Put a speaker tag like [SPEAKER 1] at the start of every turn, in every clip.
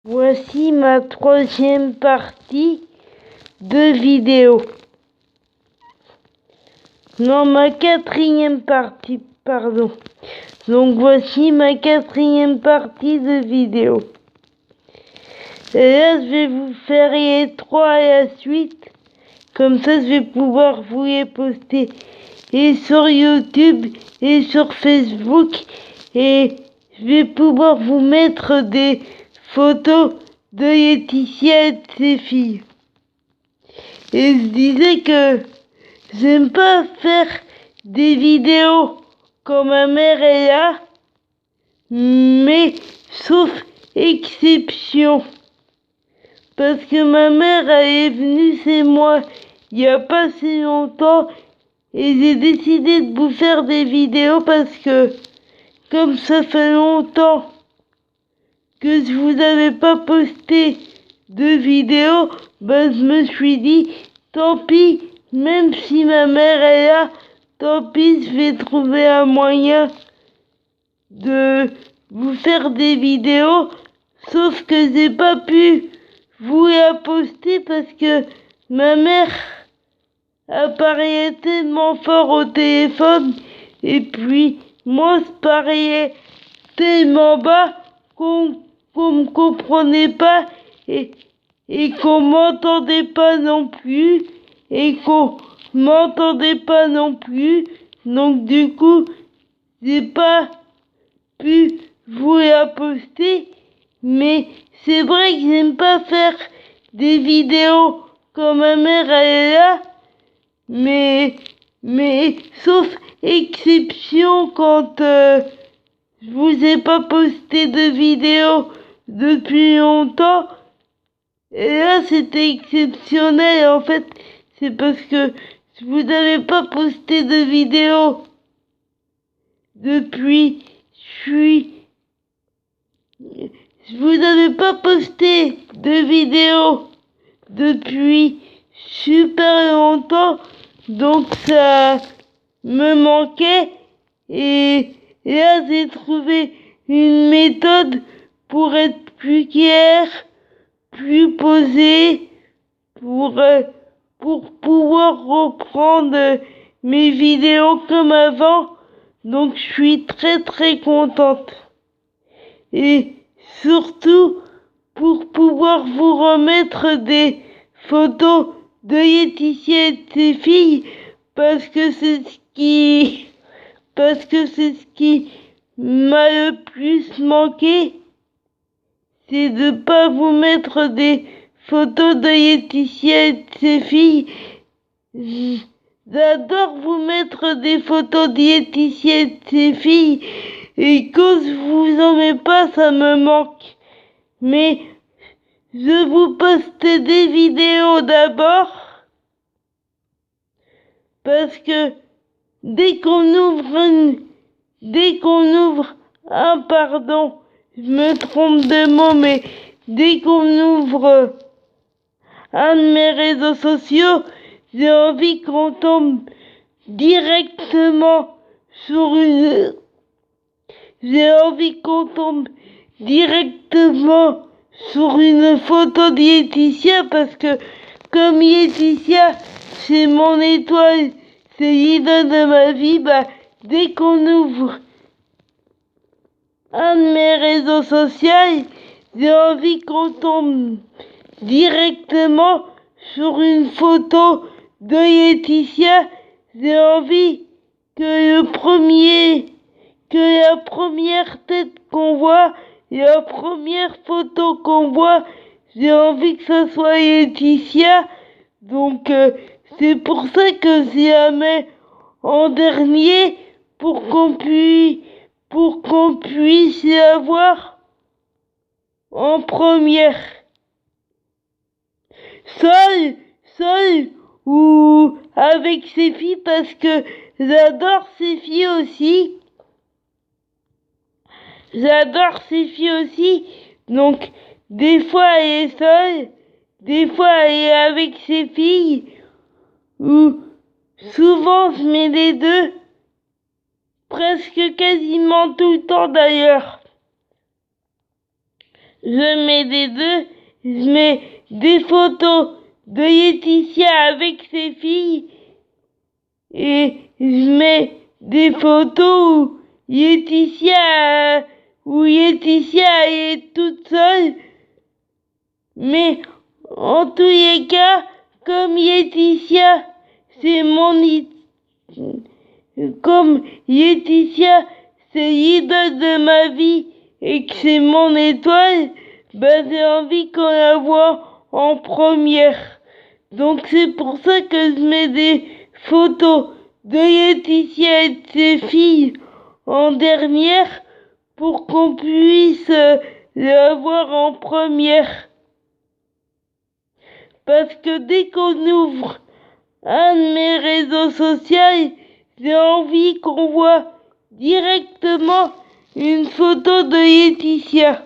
[SPEAKER 1] Voici ma troisième partie de vidéo. Non, ma quatrième partie, pardon. Donc voici ma quatrième partie de vidéo. Et là, je vais vous faire les trois à la suite. Comme ça, je vais pouvoir vous les poster et sur YouTube et sur Facebook. Et je vais pouvoir vous mettre des photos de Laetitia et de ses filles. Et je disais que j'aime pas faire des vidéos quand ma mère est là, mais sauf exception. Parce que ma mère elle est venue chez moi il n'y a pas si longtemps et j'ai décidé de vous faire des vidéos parce que comme ça fait longtemps que je vous avais pas posté de vidéos, ben je me suis dit tant pis, même si ma mère est là, tant pis, je vais trouver un moyen de vous faire des vidéos, sauf que j'ai pas pu vous la poster parce que ma mère apparaissait tellement fort au téléphone et puis moi je parlais tellement bas qu'on me comprenait pas et qu'on m'entendait pas non plus et qu'on m'entendait pas non plus. Donc du coup, j'ai pas pu vous la poster, mais c'est vrai que j'aime pas faire des vidéos quand ma mère elle est là, mais sauf exception quand je vous ai pas posté de vidéo depuis longtemps. Et là, c'était exceptionnel, en fait. C'est parce que je vous avais pas posté de vidéo depuis... Je vous avais pas posté de vidéo depuis super longtemps. Donc ça me manquait. Et là, j'ai trouvé une méthode pour être plus clair, plus posé, pour pouvoir reprendre mes vidéos comme avant. Donc je suis très contente. Et surtout pour pouvoir vous remettre des photos de Laetitia et de ses filles parce que c'est ce qui m'a le plus manqué, c'est de pas vous mettre des photos de Laetitia et de ses filles. J'adore vous mettre des photos de Laetitia et de ses filles et quand je vous en mets pas, ça me manque. Mais je vous poste des vidéos d'abord parce que dès qu'on ouvre je me trompe de mot, mais dès qu'on ouvre un de mes réseaux sociaux, j'ai envie qu'on tombe directement sur une... J'ai envie qu'on tombe directement sur une photo de Laetitia parce que comme Laetitia, c'est mon étoile, c'est l'idole de ma vie, bah dès qu'on ouvre un de mes réseaux sociaux, j'ai envie qu'on tombe directement sur une photo de Laetitia. J'ai envie que la première tête qu'on voit, la première photo qu'on voit, j'ai envie que ça soit Laetitia. Donc c'est pour ça que je la mets en dernier pour qu'on puisse la voir en première. Seule ou avec ses filles parce que j'adore ses filles aussi. Donc des fois elle est seule, des fois elle est avec ses filles, ou souvent je mets les deux, presque quasiment tout le temps d'ailleurs. je mets des deux, je mets des photos de Laetitia avec ses filles et je mets des photos où Laetitia est toute seule. Mais en tous les cas, comme Laetitia, c'est comme Laetitia, c'est l'idole de ma vie et que c'est mon étoile, ben j'ai envie qu'on la voit en première. Donc c'est pour ça que je mets des photos de Laetitia et de ses filles en dernière pour qu'on puisse la voir en première. Parce que dès qu'on ouvre un de mes réseaux sociaux, j'ai envie qu'on voit directement une photo de Laetitia.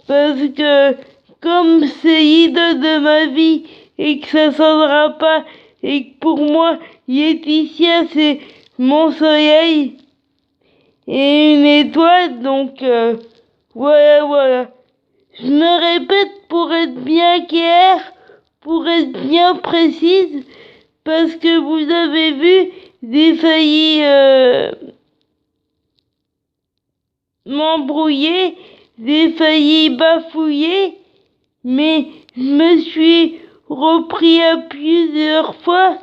[SPEAKER 1] Parce que comme c'est l'idole de ma vie et que ça s'endra pas et que pour moi Laetitia c'est mon soleil et une étoile, donc voilà. Je me répète pour être bien clair, pour être bien précise, parce que vous avez vu, j'ai failli m'embrouiller, j'ai failli bafouiller, mais je me suis repris à plusieurs fois,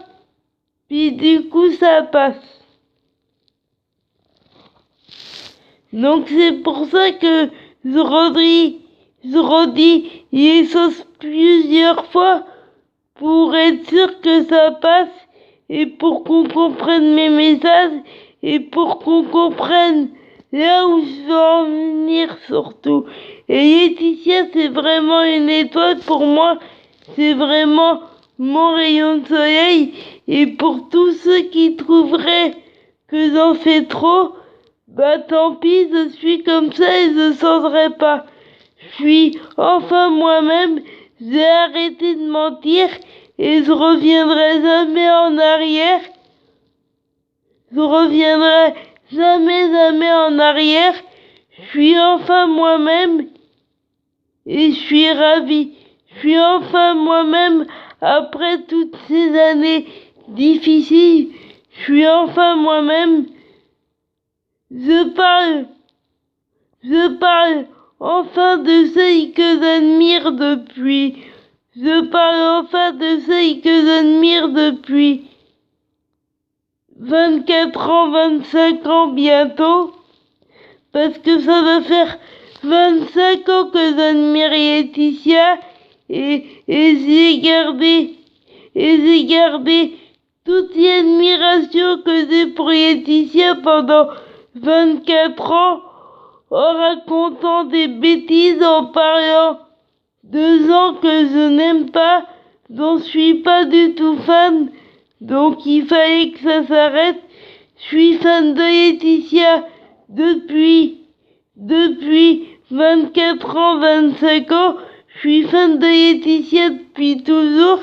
[SPEAKER 1] puis du coup ça passe. Donc c'est pour ça que je redis les choses plusieurs fois pour être sûr que ça passe et pour qu'on comprenne mes messages et pour qu'on comprenne là où je veux en venir surtout. Et Laetitia, c'est vraiment une étoile pour moi, c'est vraiment mon rayon de soleil. Et pour tous ceux qui trouveraient que j'en fais trop, bah tant pis, je suis comme ça et je ne changerai pas. Je suis enfin moi-même, j'ai arrêté de mentir et je reviendrai jamais en arrière. Je reviendrai jamais en arrière. Je suis enfin moi-même et je suis ravi. Je suis enfin moi-même après toutes ces années difficiles. Je suis enfin moi-même. Je parle enfin de celle que j'admire depuis. Je parle enfin de celle que j'admire depuis 24 ans, 25 ans bientôt. Parce que ça va faire 25 ans que j'admire Laetitia et j'ai gardé toute l'admiration que j'ai pour Laetitia pendant 24 ans en racontant des bêtises, en parlant de gens que je n'aime pas, dont je suis pas du tout fan, donc il fallait que ça s'arrête. Je suis fan de Laetitia depuis 24 ans, 25 ans. Je suis fan de Laetitia depuis toujours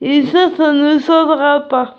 [SPEAKER 1] et ça ne changera pas.